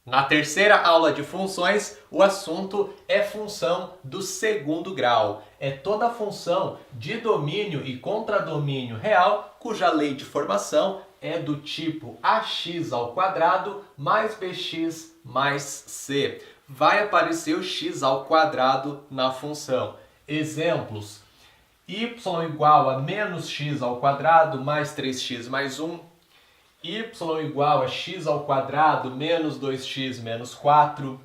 Na terceira aula de funções, o assunto é função do segundo grau. É toda função de domínio e contradomínio real, cuja lei de formação é do tipo ax ao quadrado mais bx mais c. Vai aparecer o x ao quadrado na função. Exemplos: y igual a menos x ao quadrado mais 3x mais 1. Y igual a x ao quadrado menos 2x menos 4,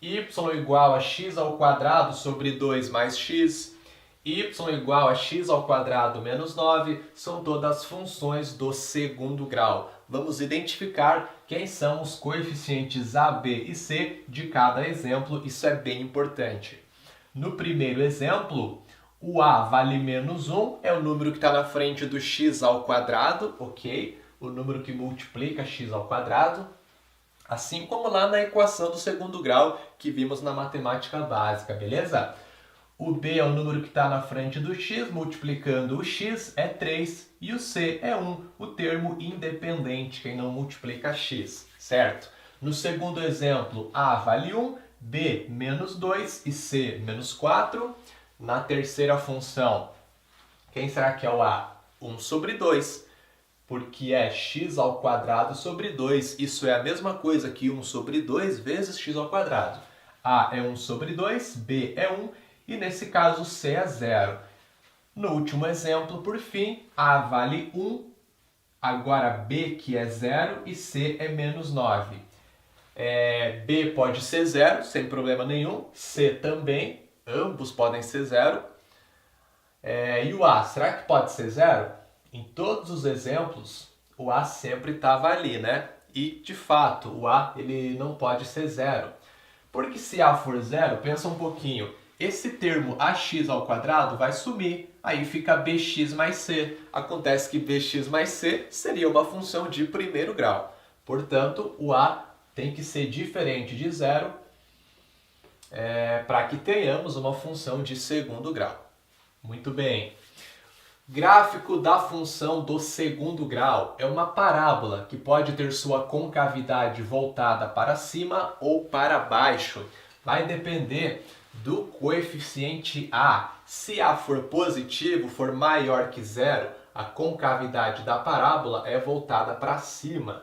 y igual a x ao quadrado sobre 2 mais x, y igual a x ao quadrado menos 9, são todas funções do segundo grau. Vamos identificar quem são os coeficientes a, b e c de cada exemplo, isso é bem importante. No primeiro exemplo, o a vale menos 1, é o número que está na frente do x ao quadrado, ok? O número que multiplica x ao quadrado, assim como lá na equação do segundo grau que vimos na matemática básica, beleza? O b é o número que está na frente do x, multiplicando o x é 3 e o c é 1, o termo independente, quem não multiplica x, certo? No segundo exemplo, a vale 1, b menos 2 e c menos 4. Na terceira função, quem será que é o a? 1 sobre 2. Porque é x ao quadrado sobre 2. Isso é a mesma coisa que 1 sobre 2 vezes x ao quadrado. A é 1 sobre 2, B é 1 e nesse caso C é 0. No último exemplo, por fim, A vale 1, agora B que é 0 e C é menos 9. B pode ser 0, sem problema nenhum, C também, ambos podem ser 0. E o A, será que pode ser 0? Em todos os exemplos, o A sempre estava ali, né? E, de fato, o A ele não pode ser 0. Porque se A for 0, pensa um pouquinho, esse termo ax ao quadrado vai sumir, aí fica bx mais c. Acontece que bx mais c seria uma função de primeiro grau. Portanto, o A tem que ser diferente de 0 para que tenhamos uma função de segundo grau. Muito bem. Gráfico da função do segundo grau é uma parábola que pode ter sua concavidade voltada para cima ou para baixo. Vai depender do coeficiente a. Se a for positivo, for maior que zero, a concavidade da parábola é voltada para cima.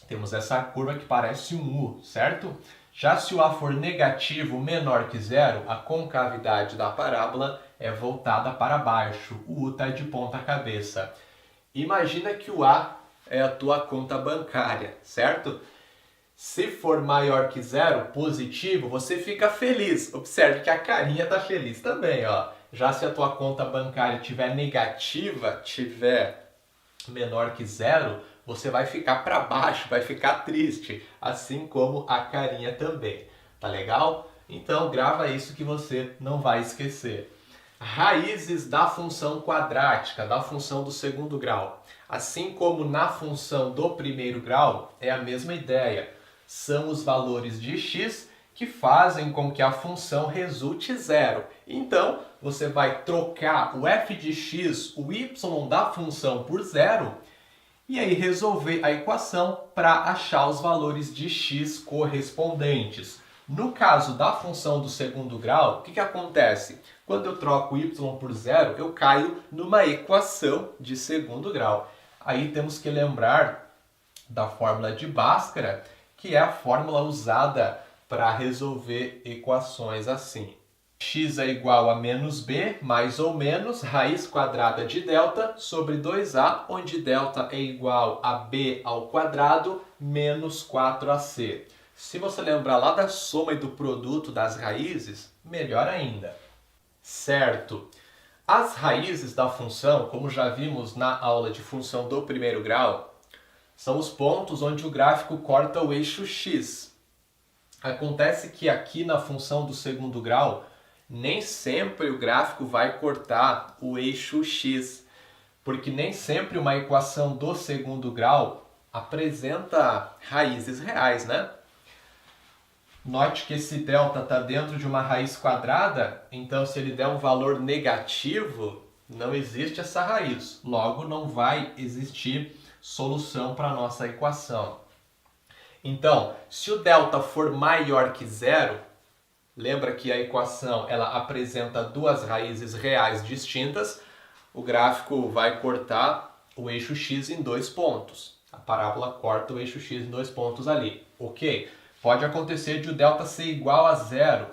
Temos essa curva que parece um U, certo? Já se o A for negativo, menor que zero, a concavidade da parábola é voltada para baixo. O U está de ponta cabeça. Imagina que o A é a tua conta bancária, certo? Se for maior que zero, positivo, você fica feliz. Observe que a carinha está feliz também, ó. Já se a tua conta bancária tiver negativa, tiver menor que zero, você vai ficar para baixo, vai ficar triste, assim como a carinha também. Tá legal? Então grava isso que você não vai esquecer. Raízes da função quadrática, da função do segundo grau. Assim como na função do primeiro grau, é a mesma ideia. São os valores de x que fazem com que a função resulte zero. Então, você vai trocar o f de x, o y da função por zero, e aí resolver a equação para achar os valores de x correspondentes. No caso da função do segundo grau, o que acontece? Quando eu troco y por zero, eu caio numa equação de segundo grau. Aí temos que lembrar da fórmula de Bhaskara, que é a fórmula usada para resolver equações assim. X é igual a menos b, mais ou menos, raiz quadrada de delta sobre 2a, onde delta é igual a b ao quadrado menos 4ac. Se você lembrar lá da soma e do produto das raízes, melhor ainda. Certo. As raízes da função, como já vimos na aula de função do primeiro grau, são os pontos onde o gráfico corta o eixo x. Acontece que aqui na função do segundo grau, nem sempre o gráfico vai cortar o eixo x, porque nem sempre uma equação do segundo grau apresenta raízes reais, né? Note que esse delta está dentro de uma raiz quadrada, então se ele der um valor negativo, não existe essa raiz. Logo, não vai existir solução para a nossa equação. Então, se o delta for maior que zero, lembra que a equação ela apresenta duas raízes reais distintas, o gráfico vai cortar o eixo x em 2 pontos. A parábola corta o eixo x em 2 pontos ali. Ok? Pode acontecer de o delta ser igual a zero.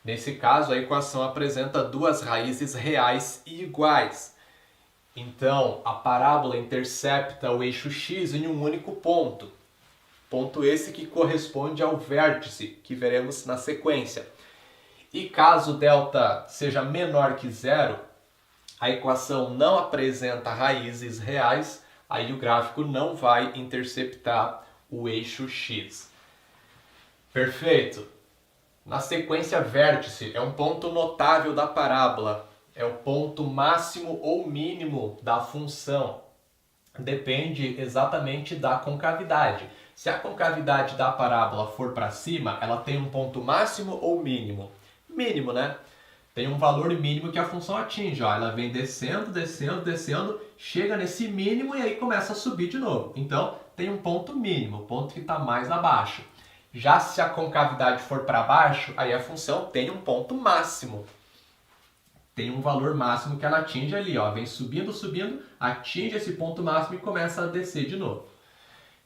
Nesse caso, a equação apresenta duas raízes reais e iguais. Então, a parábola intercepta o eixo x em um único ponto. Ponto esse que corresponde ao vértice, que veremos na sequência. E caso delta seja menor que zero, a equação não apresenta raízes reais, aí o gráfico não vai interceptar o eixo x. Perfeito! Na sequência, vértice é um ponto notável da parábola. É o ponto máximo ou mínimo da função. Depende exatamente da concavidade. Se a concavidade da parábola for para cima, ela tem um ponto máximo ou mínimo? Mínimo, né? Tem um valor mínimo que a função atinge. Ó. Ela vem descendo, descendo, descendo, chega nesse mínimo e aí começa a subir de novo. Então, tem um ponto mínimo, o ponto que está mais abaixo. Já se a concavidade for para baixo, aí a função tem um ponto máximo. Tem um valor máximo que ela atinge ali, ó, vem subindo, subindo, atinge esse ponto máximo e começa a descer de novo.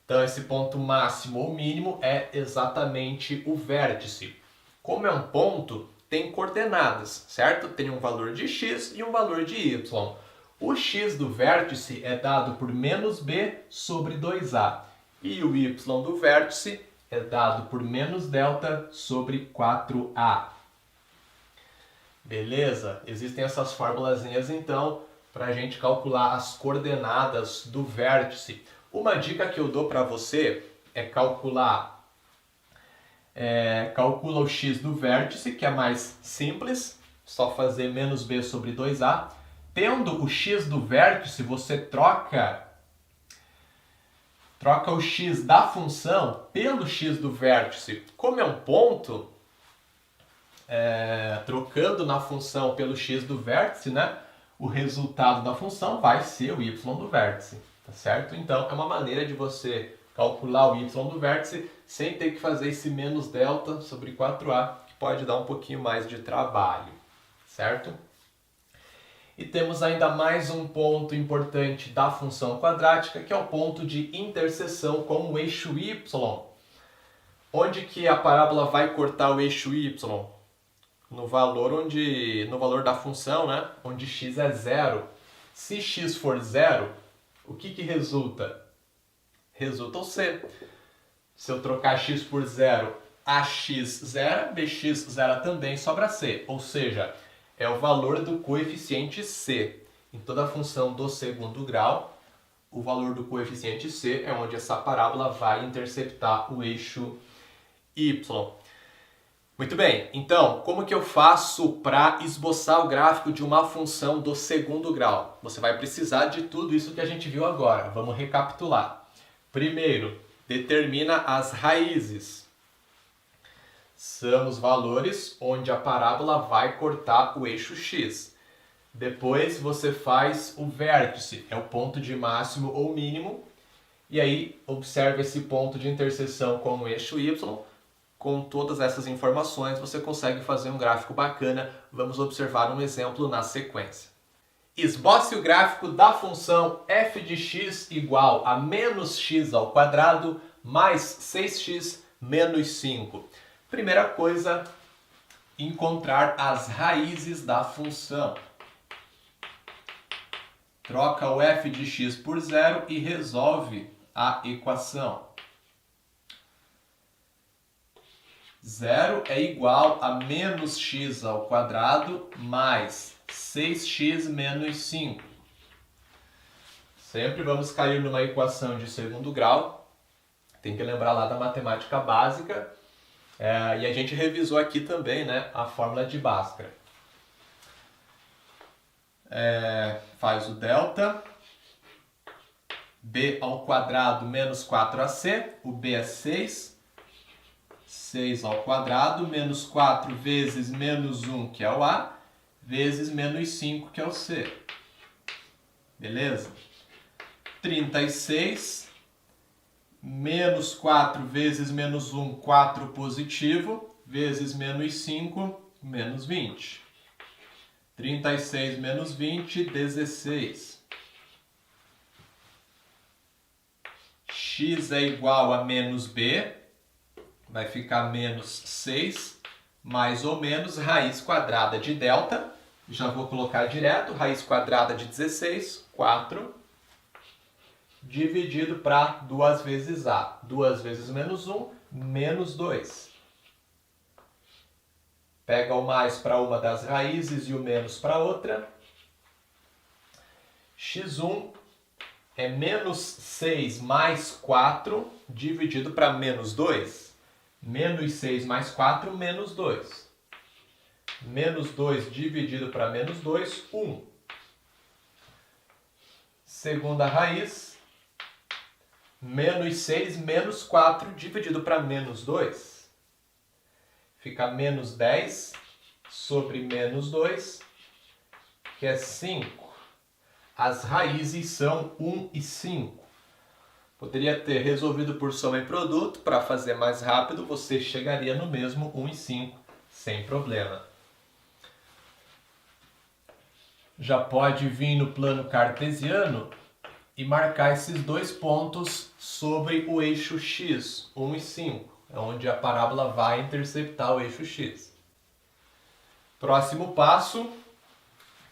Então esse ponto máximo ou mínimo é exatamente o vértice. Como é um ponto, tem coordenadas, certo? Tem um valor de x e um valor de y. O x do vértice é dado por menos b sobre 2a. E o y do vértice é dado por menos delta sobre 4a. Beleza? Existem essas formulazinhas então para a gente calcular as coordenadas do vértice. Uma dica que eu dou para você é calcula o x do vértice, que é mais simples, só fazer menos b sobre 2a. Tendo o x do vértice, você troca o x da função pelo x do vértice. Como é um ponto, trocando na função pelo x do vértice, né, o resultado da função vai ser o y do vértice, tá certo? Então, é uma maneira de você calcular o y do vértice sem ter que fazer esse menos delta sobre 4a, que pode dar um pouquinho mais de trabalho, certo? E temos ainda mais um ponto importante da função quadrática, que é o ponto de interseção com o eixo y. Onde que a parábola vai cortar o eixo y? No valor da função, né? Onde x é zero. Se x for zero, o que resulta? Resulta o c. Se eu trocar x por zero, ax zera, bx zera também, sobra c. Ou seja, é o valor do coeficiente c. Em toda a função do segundo grau, o valor do coeficiente c é onde essa parábola vai interceptar o eixo y. Muito bem, então, como que eu faço para esboçar o gráfico de uma função do segundo grau? Você vai precisar de tudo isso que a gente viu agora. Vamos recapitular. Primeiro, determina as raízes. São os valores onde a parábola vai cortar o eixo x. Depois você faz o vértice, é o ponto de máximo ou mínimo. E aí, observe esse ponto de interseção com o eixo y. Com todas essas informações, você consegue fazer um gráfico bacana. Vamos observar um exemplo na sequência. Esboce o gráfico da função f de x igual a menos x ao quadrado mais 6x menos 5. Primeira coisa, encontrar as raízes da função. Troca o f de x por zero e resolve a equação. 0 é igual a menos x ao quadrado mais 6x menos 5. Sempre vamos cair numa equação de segundo grau. Tem que lembrar lá da matemática básica. E a gente revisou aqui também, né, a fórmula de Bhaskara. Faz o delta. B ao quadrado menos 4ac. O B é 6. 6 ao quadrado, menos 4 vezes menos 1, que é o A, vezes menos 5, que é o C. Beleza? 36 Menos 4 vezes menos 1, 4 positivo, vezes menos 5, menos 20. 36 menos 20, 16. X é igual a menos b, vai ficar menos 6, mais ou menos raiz quadrada de delta. Já vou colocar direto, raiz quadrada de 16, 4, dividido para 2 vezes a. 2 vezes menos 1, menos 2. Pega o mais para uma das raízes e o menos para outra. x1 é menos 6 mais 4, dividido para menos 2. Menos 6 mais 4, menos 2. Menos 2 dividido para menos 2, 1. Segunda raiz, menos 6 menos 4 dividido para menos 2. Fica menos 10 sobre menos 2, que é 5. As raízes são 1 e 5. Poderia ter resolvido por soma e produto. Para fazer mais rápido, você chegaria no mesmo 1 e 5, sem problema. Já pode vir no plano cartesiano e marcar esses dois pontos sobre o eixo x, 1 e 5, é onde a parábola vai interceptar o eixo x. Próximo passo,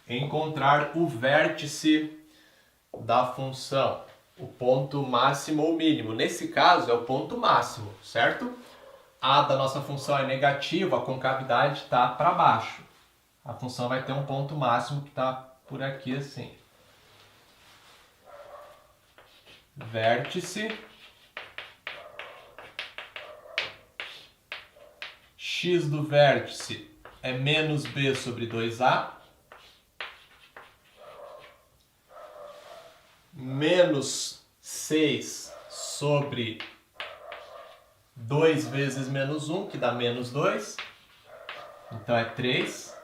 encontrar o vértice da função, o ponto máximo ou mínimo. Nesse caso é o ponto máximo, certo? A da nossa função é negativa, a concavidade está para baixo. A função vai ter um ponto máximo que está por aqui assim. Vértice x do vértice é menos b sobre 2a, menos 6 sobre 2 vezes menos 1, que dá menos 2, então é 3.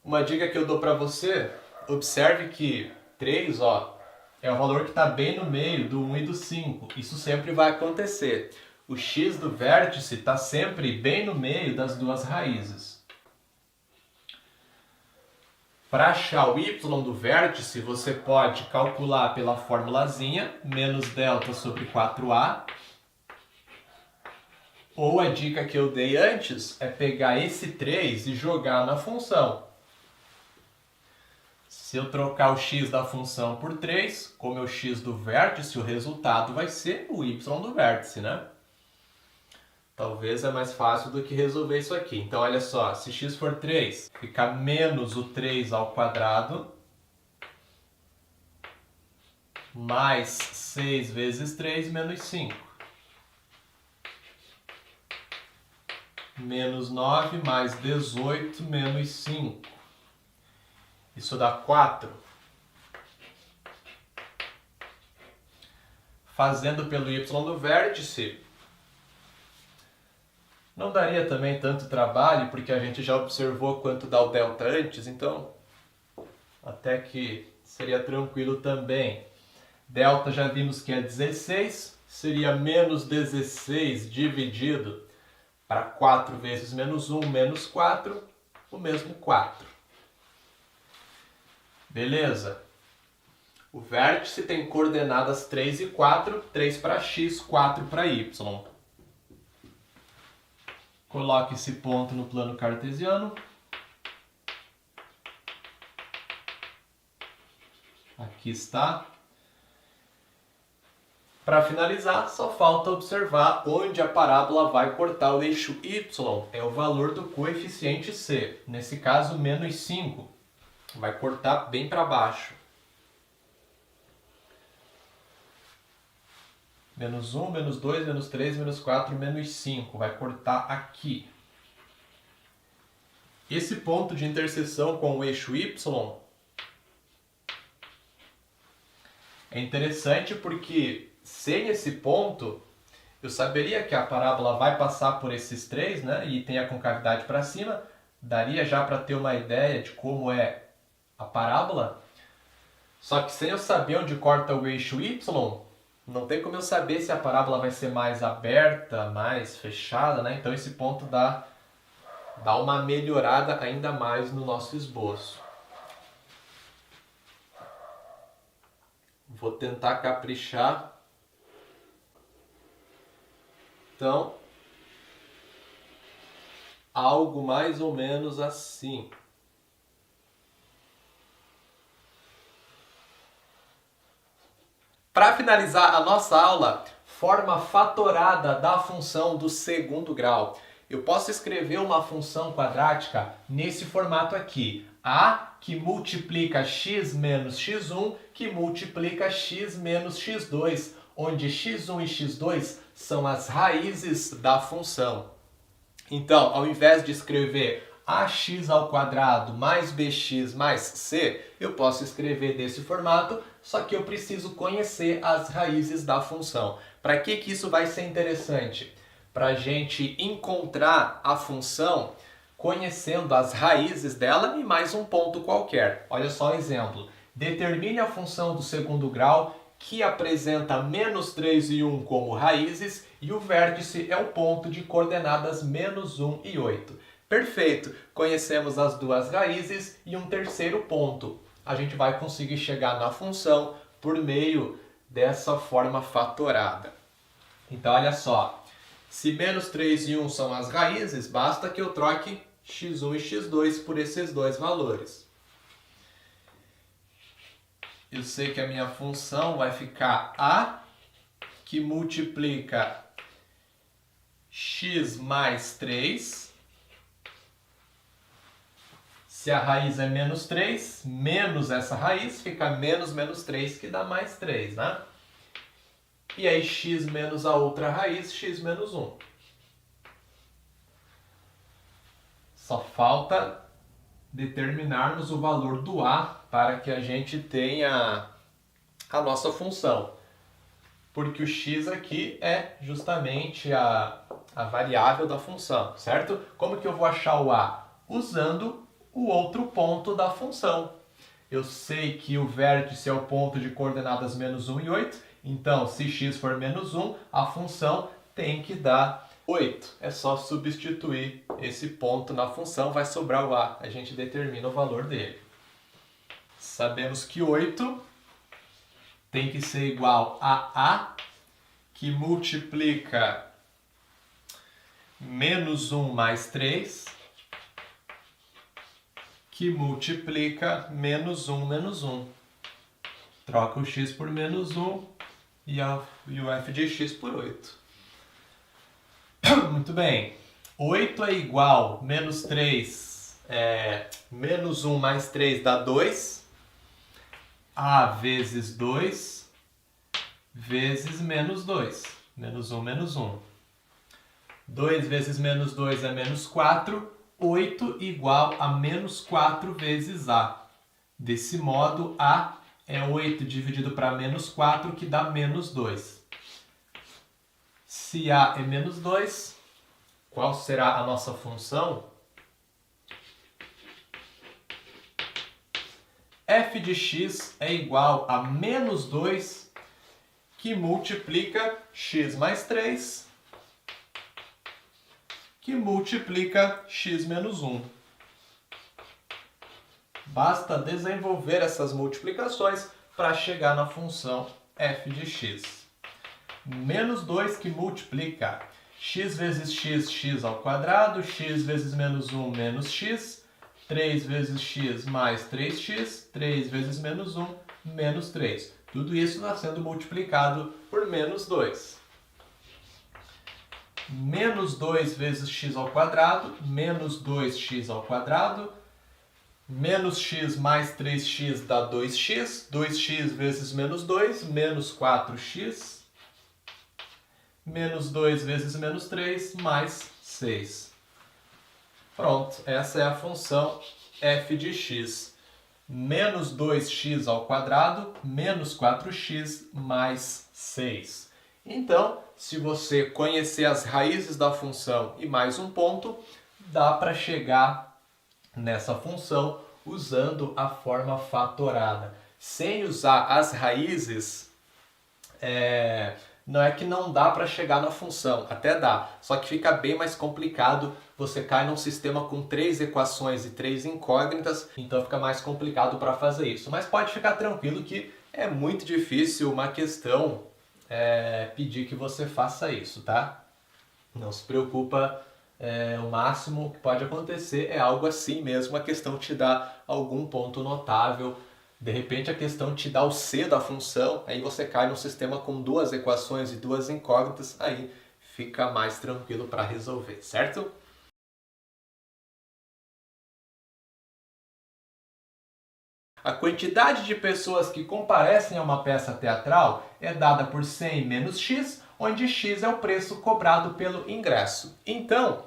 Uma dica que eu dou para você, observe que 3, é o valor que está bem no meio do 1 e do 5. Isso sempre vai acontecer. O x do vértice está sempre bem no meio das duas raízes. Para achar o y do vértice, você pode calcular pela formulazinha, menos delta sobre 4a. Ou a dica que eu dei antes é pegar esse 3 e jogar na função. Se eu trocar o x da função por 3, como é o x do vértice, o resultado vai ser o y do vértice, né? Talvez é mais fácil do que resolver isso aqui. Então, olha só, se x for 3, fica menos o 3 ao quadrado, mais 6 vezes 3, menos 5. Menos 9 mais 18, menos 5. Isso dá 4. Fazendo pelo y do vértice, não daria também tanto trabalho, porque a gente já observou quanto dá o delta antes, então até que seria tranquilo também. Delta já vimos que é 16, seria menos 16 dividido para 4 vezes menos 1, menos 4, o mesmo 4. Beleza? O vértice tem coordenadas 3 e 4, 3 para x, 4 para y. Coloque esse ponto no plano cartesiano. Aqui está. Para finalizar, só falta observar onde a parábola vai cortar o eixo y. É o valor do coeficiente c. Nesse caso, menos 5. Vai cortar bem para baixo. Menos 1, menos 2, menos 3, menos 4, menos 5. Vai cortar aqui. Esse ponto de interseção com o eixo y é interessante porque sem esse ponto, eu saberia que a parábola vai passar por esses 3, né? E tem a concavidade para cima. Daria já para ter uma ideia de como é a parábola. Só que sem eu saber onde corta o eixo y, não tem como eu saber se a parábola vai ser mais aberta, mais fechada, né? Então esse ponto dá uma melhorada ainda mais no nosso esboço. Vou tentar caprichar. Então, algo mais ou menos assim. Para finalizar a nossa aula, forma fatorada da função do segundo grau. Eu posso escrever uma função quadrática nesse formato aqui. A que multiplica x menos x1, que multiplica x menos x2, onde x1 e x2 são as raízes da função. Então, ao invés de escrever ax ao quadrado mais bx mais c, eu posso escrever desse formato, só que eu preciso conhecer as raízes da função. Para que isso vai ser interessante? Para a gente encontrar a função conhecendo as raízes dela e mais um ponto qualquer. Olha só o exemplo. Determine a função do segundo grau que apresenta menos 3 e 1 como raízes e o vértice é o ponto de coordenadas menos 1 e 8. Perfeito! Conhecemos as duas raízes e um terceiro ponto. A gente vai conseguir chegar na função por meio dessa forma fatorada. Então, olha só. Se menos 3 e 1 são as raízes, basta que eu troque x1 e x2 por esses dois valores. Eu sei que a minha função vai ficar a que multiplica x mais 3. Se a raiz é menos 3, menos essa raiz, fica menos 3, que dá mais 3, né? E aí x menos a outra raiz, x menos 1. Só falta determinarmos o valor do a para que a gente tenha a nossa função. Porque o x aqui é justamente a variável da função, certo? Como que eu vou achar o a? Usando o outro ponto da função. Eu sei que o vértice é o ponto de coordenadas menos 1 e 8, então se x for menos 1, a função tem que dar 8. É só substituir esse ponto na função, vai sobrar o a, a gente determina o valor dele. Sabemos que 8 tem que ser igual a a, que multiplica menos 1 mais 3, que multiplica menos 1 menos 1. Troca o x por menos 1 e o f de x por 8. Muito bem. 8 é igual a menos 3, menos 1 mais 3 dá 2. A vezes 2 vezes menos 2. Menos 1 menos 1. 2 vezes menos 2 é menos 4. 8 igual a menos 4 vezes a. Desse modo, a é 8 dividido para menos 4, que dá menos 2. Se a é menos 2, qual será a nossa função? F de x é igual a menos 2, que multiplica x mais 3, que multiplica x menos 1. Basta desenvolver essas multiplicações para chegar na função f de x. Menos 2 que multiplica x vezes x, x ao quadrado, x vezes menos 1, menos x, 3 vezes x mais 3x, 3 vezes menos 1, menos 3. Tudo isso está sendo multiplicado por menos 2. Menos 2 vezes x ao quadrado, menos 2x ao quadrado, menos x mais 3x dá 2x, 2x vezes menos 2, menos 4x, menos 2 vezes menos 3, mais 6. Pronto, essa é a função f de x. Menos 2x ao quadrado, menos 4x, mais 6. Então, se você conhecer as raízes da função e mais um ponto, dá para chegar nessa função usando a forma fatorada. sem usar as raízes, não é que não dá para chegar na função, até dá, só que fica bem mais complicado, você cai num sistema com 3 equações e 3 incógnitas, então fica mais complicado para fazer isso. Mas pode ficar tranquilo que é muito difícil uma questão pedir que você faça isso, tá? Não se preocupa, o máximo que pode acontecer é algo assim mesmo, a questão te dá algum ponto notável. De repente a questão te dá o C da função, aí você cai num sistema com 2 equações e 2 incógnitas, aí fica mais tranquilo para resolver, certo? A quantidade de pessoas que comparecem a uma peça teatral é dada por 100 menos x, onde x é o preço cobrado pelo ingresso. Então,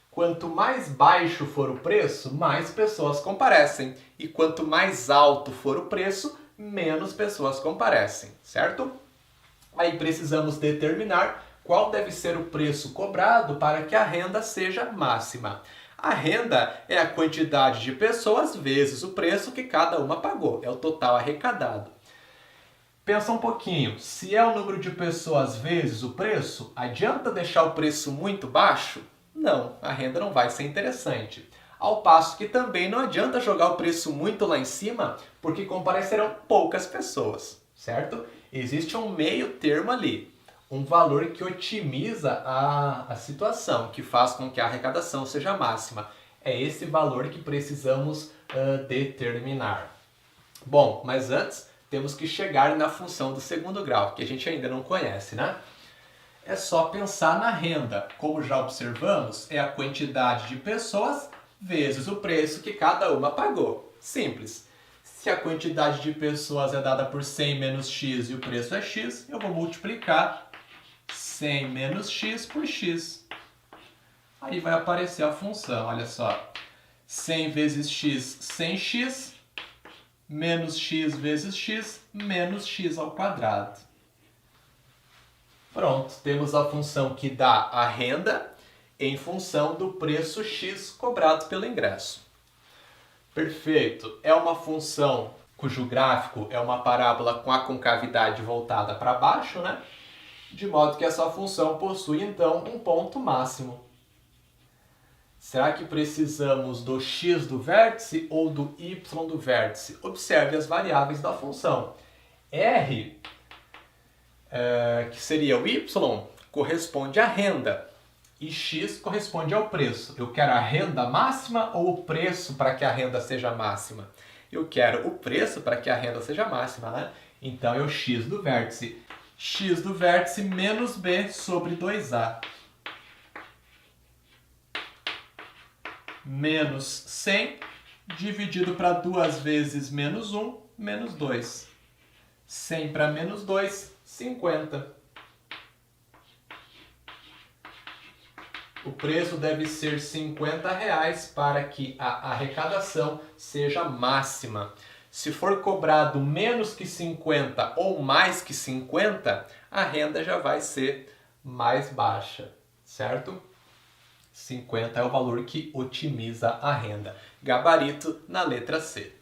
quanto mais baixo for o preço, mais pessoas comparecem. E quanto mais alto for o preço, menos pessoas comparecem, certo? Aí precisamos determinar qual deve ser o preço cobrado para que a renda seja máxima. A renda é a quantidade de pessoas vezes o preço que cada uma pagou, é o total arrecadado. Pensa um pouquinho, se é o número de pessoas vezes o preço, adianta deixar o preço muito baixo? Não, a renda não vai ser interessante. Ao passo que também não adianta jogar o preço muito lá em cima, porque comparecerão poucas pessoas, certo? Existe um meio termo ali, um valor que otimiza a situação, que faz com que a arrecadação seja máxima. É esse valor que precisamos determinar. Bom, mas antes temos que chegar na função do segundo grau, que a gente ainda não conhece, né? É só pensar na renda. Como já observamos, é a quantidade de pessoas vezes o preço que cada uma pagou. Simples. Se a quantidade de pessoas é dada por 100 menos x e o preço é x, eu vou multiplicar 100 menos x por x. Aí vai aparecer a função, olha só. 100 vezes x, 100x, menos x vezes x, menos x ao quadrado. Pronto, temos a função que dá a renda em função do preço x cobrado pelo ingresso. Perfeito, é uma função cujo gráfico é uma parábola com a concavidade voltada para baixo, né? De modo que essa função possui, então, um ponto máximo. Será que precisamos do x do vértice ou do y do vértice? Observe as variáveis da função. R, que seria o y, corresponde à renda. E x corresponde ao preço. Eu quero a renda máxima ou o preço para que a renda seja máxima? Eu quero o preço para que a renda seja máxima, né? Então é o x do vértice. X do vértice menos b sobre 2a. Menos 100 dividido para 2 vezes menos 1, menos 2. 100 para menos 2, 50. O preço deve ser R$50 para que a arrecadação seja máxima. Se for cobrado menos que 50 ou mais que 50, a renda já vai ser mais baixa, certo? 50 é o valor que otimiza a renda. Gabarito na letra C.